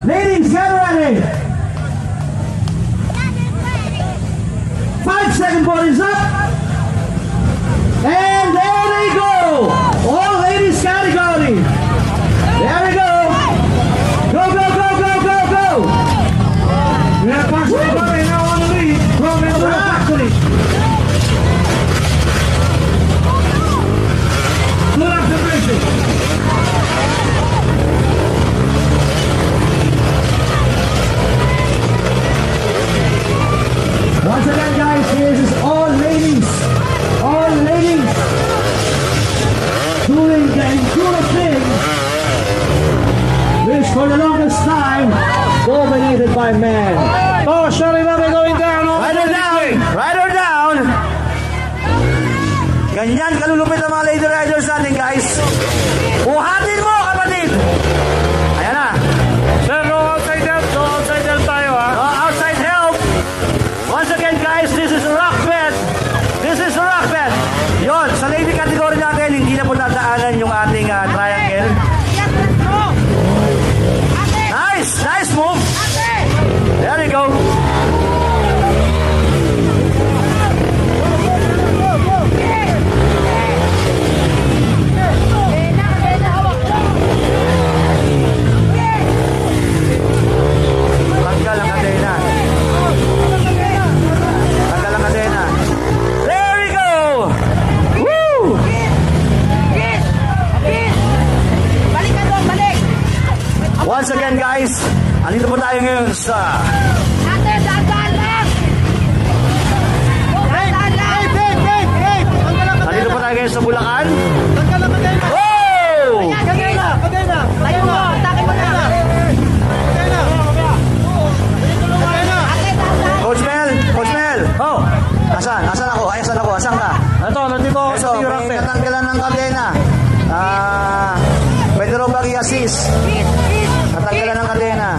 Ladies, get ready. 5-second ball is up. And there they go. All ladies category. There we go. Go, go, go, go, go, go. We have Factory Bobby now on the lead from Enduro Factory. Pull up the bridges. Once again, guys, this is all ladies doing the enduro thing, which for the longest time dominated by men. Oh, sorry, Bobby, going down. Ride her down. Ganyan kalulupit ang mga lady riders natin, guys. Buhatin mo, kapatid. Ayan na. Sir, no outside help tayo, ha? No outside help. Once again, guys, this is a rock bed. This is a rock bed. Yun, sa lady category natin, hindi na po dadaanan yung ating triangle. Nice move. There you go. Tanggal ang kadena. There we go. Woo! Once again, guys, andito po tayo ngayon sa Bulacan. Oh! Coach Mel. Oh, asan ako? Asan ka? Ito, nandito ako sa Europe. May natanggalan ng kadena. Pwede rin mag-i-assist. Natanggalan ng kadena.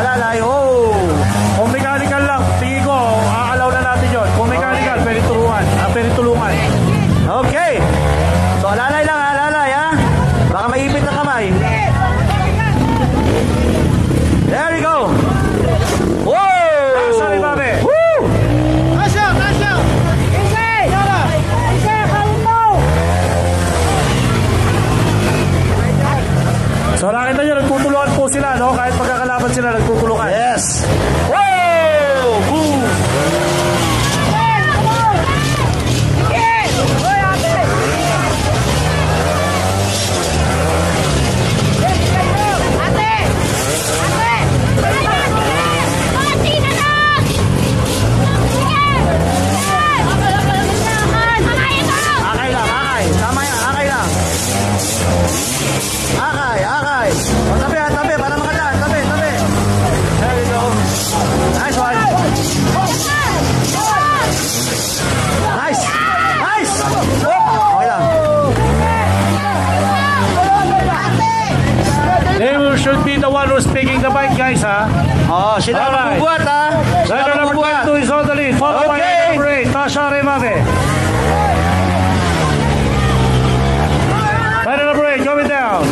Alalay. Oh! Kung mechanical lang, tingin ko, aalaw na natin yun. Kung mechanical, pwede tulungan. Okay. So, alalay ha? Baka maipit na kamay. There we go. Whoa! Sorry, Bobby. Woo! So nakita nyo, nagtutulungan po sila, no? Kahit pagkakalaban sila, nagtutulungan. Yes. Whoa! Boom! Akay. O, tabi, para makadaan. Tabi. There we go. Nice one. Nice. Oh, okay lang. They should be the one who's picking the bike, guys, ha? Oh, sila ang magbubuhat, ha? Rider number 22 is on the lead. Followed by number 8, Tasha Remave. Rider number 8, going down.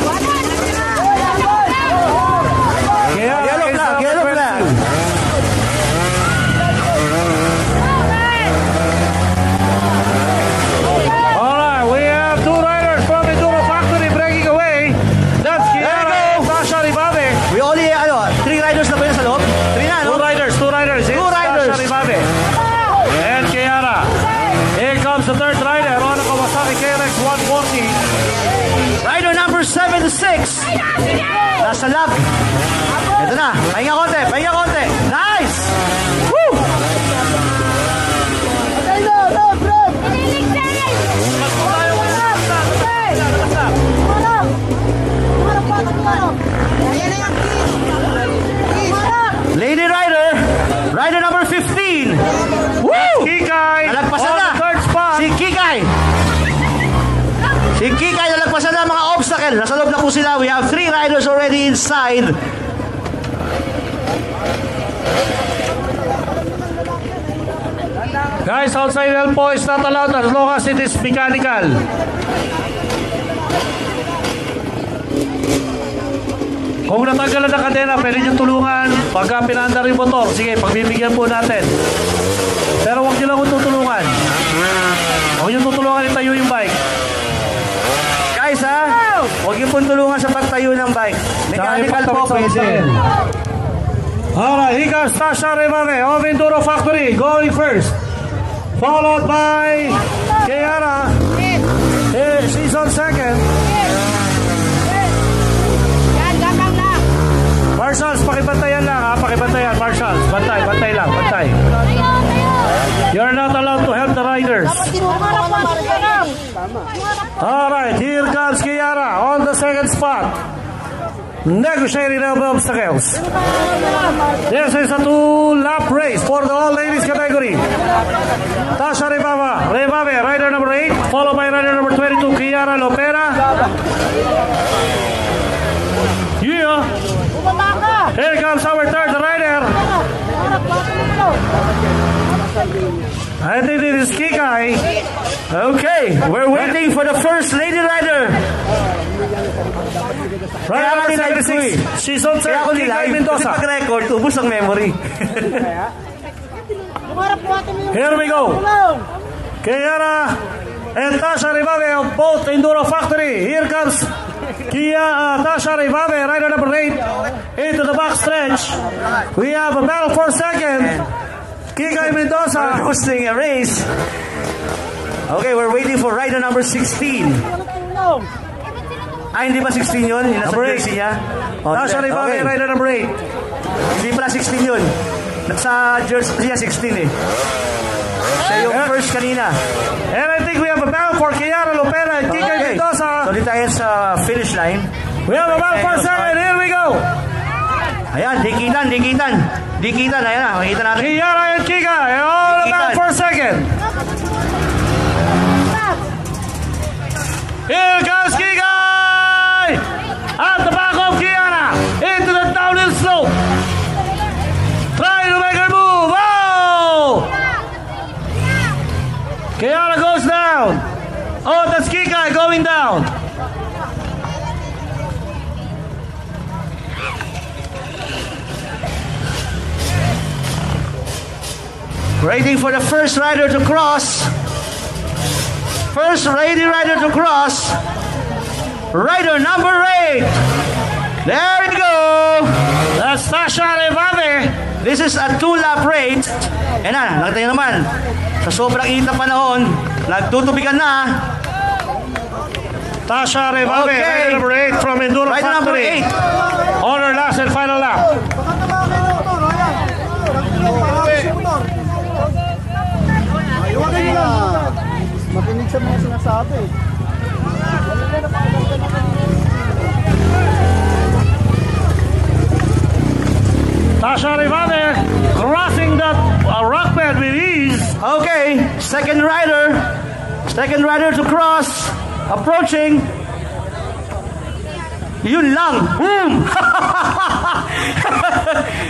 Yellow flag. Alright, we have two riders from Enduro Factory breaking away. That's Kiara and Tasha Remave. We only, 3 riders na ba yun sa loob? 3 na, no? Two riders. It's Tasha Remave and Kiara. Here comes the third rider on the Kawasaki KLX 140. Rider number 76. Nasa lab. Ito na. Pahinga konti. Nice! Woo! Lady rider number 15. Woo! Kikay Nalagpasan on na. the third spot. Si Kikay nalagpasan na mga obstacle. Nasa loob na po sila. We have 3 riders already inside. Guys, outside elbow is not allowed as long as it is mechanical. Kung natanggalan ng kadena, pwede nyo tulungan. Pagka pinaandar yung motor, sige, pagbibigyan po natin. Pero huwag nyo lang tutulungan. Huwag nyo tutulungan itayo yung bike. Guys ha, huwag yung pong tulungan sa pagtayo ng bike. Mechanical po pwede. Alright, here comes Tasha Revave of Enduro Factory, going first. Followed by Kiara. She's on second. Marshals, pakibantayan lang ha, pakibantayan. Marshals, bantay, bantay lang, bantay. You're not allowed to help the riders. Alright, here comes Kiara on the second spot. Negotiating the obstacles. This is a 2-lap race for the all-ladies category. Tasha Revave, rider number 8, followed by rider number 22, Kiara Lopera. Yeah. Here comes our third rider. I think it is Kikai. Okay, we're waiting for the first lady rider. Rider number 76. She's on third. Kikai Mendoza. Kasi pag-record, ubus ang memory. Here we go. Kiara and Tasha Revave of both Enduro Factory. Here comes Tasha Revave, rider number 8, into the back stretch. We have a battle for second. Kikai Mendoza Hosting a race. Okay, we're waiting for rider number 16. Hindi ba 16 yun? Yung nasa Number jersey niya? Tasha Revave, Okay. rider number 8. Hindi pala 16 yun. Sa jersey niya 16 eh. Siya yung first kanina. And I think we have a battle for Kiara Lopera and Kikai Mendoza. So dito tayo sa finish line. We have a battle for second. Here we go. Ayan, dikitan. Ayan na, makikita natin. Kiara and Kikai all about for second. Here comes Kikai! At the back of Kiara into the downhill slope. Trying to make her move. Oh! Kiara goes down. Oh, that's Kikai going down. Waiting for the first rider to cross. First lady rider to cross. Rider number 8. There we go. That's Tasha Revave. This is a 2-lap race. Yan na, nakita nyo naman. Sa sobrang init na panahon, nagtutubigan na. Tasha Revave, Okay. rider number 8 from Enduro Rider number Factory. 8. On her last and final lap. Makinig sa mga sinasabi. Tasha Revave crossing that rock bed with ease. Okay, second rider to cross. Approaching. Yun lang. Boom!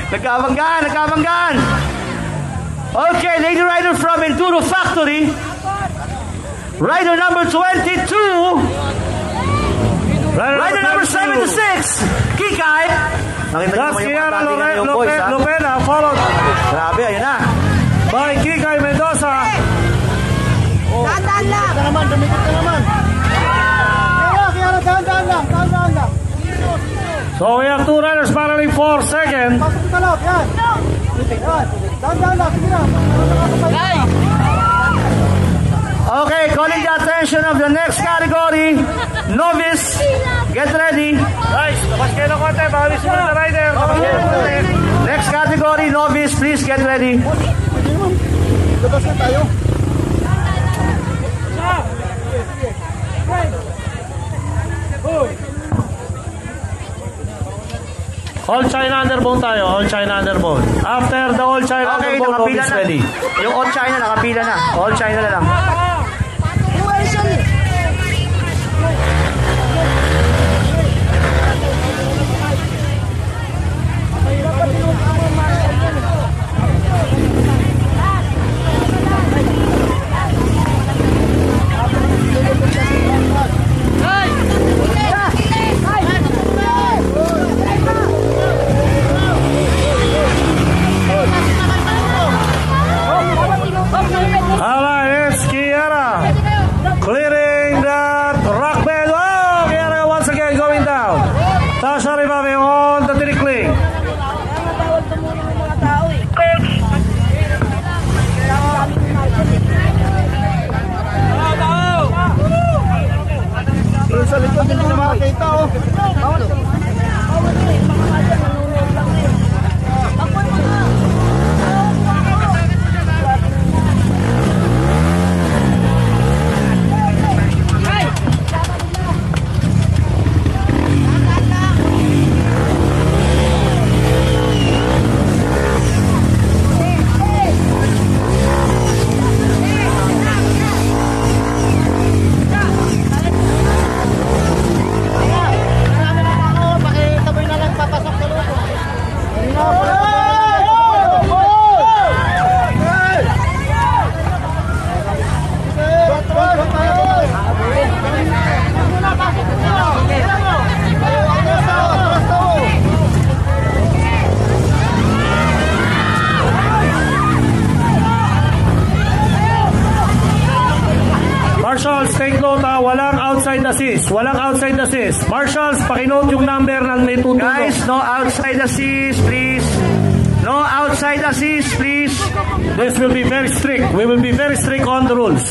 Nagkabanggaan. Okay, lady rider from Enduro Factory. Rider number 22. Rider number 76. Kikai. Nakita niyo That's mo yung Kiara pagdating ng boys, ha? Lopera followed Grabe, ayun na. by Kikai Mendoza. Dahan lang! Dumikit ka naman! Kaya dahan lang! So we have 2 riders battling for second. Pasok sa loob, yan! Dahan lang, sige na! Okay, calling the attention of the next category. Novice. Get ready. Guys, labas kayo ng konti. Baka sumunod na rider. Labas kayo ng konti. Next category, novice. Please get ready. Labas na tayo! All China underbone tayo. All China underbone. After the All China Okay, underbone, nakapila novice na. ready. Yung all China, nakapila na. All China na lang. makita oh. Marshals, take note ha, walang outside assist. Walang outside assist. Marshals, pakinote yung number ng may tutulong. Guys, no outside assist, please. No outside assist, please. This will be very strict. We will be very strict on the rules.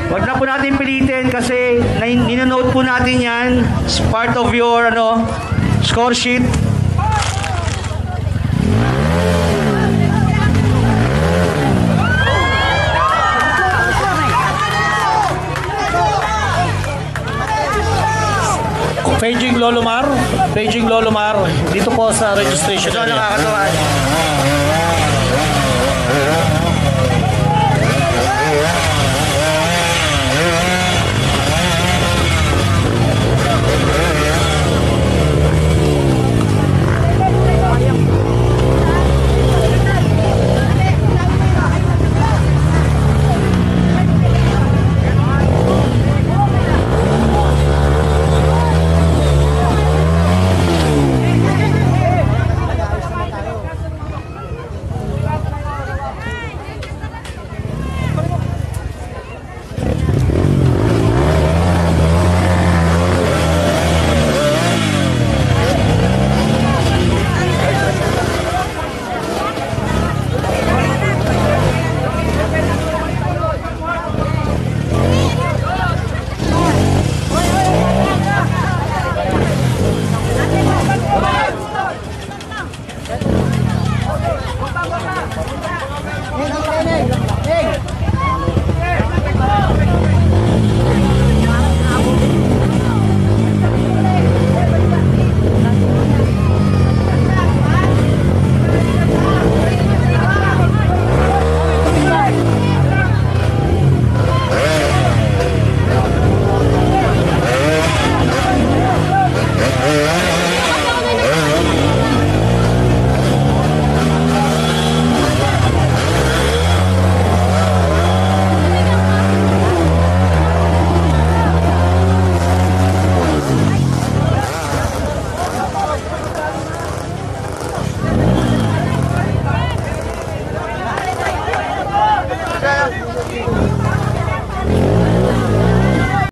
Wag na po natin pilitin kasi ninonote po natin yan. It's part of your score sheet. Paging Lolomar, dito po sa registration. Ito nakakatawa.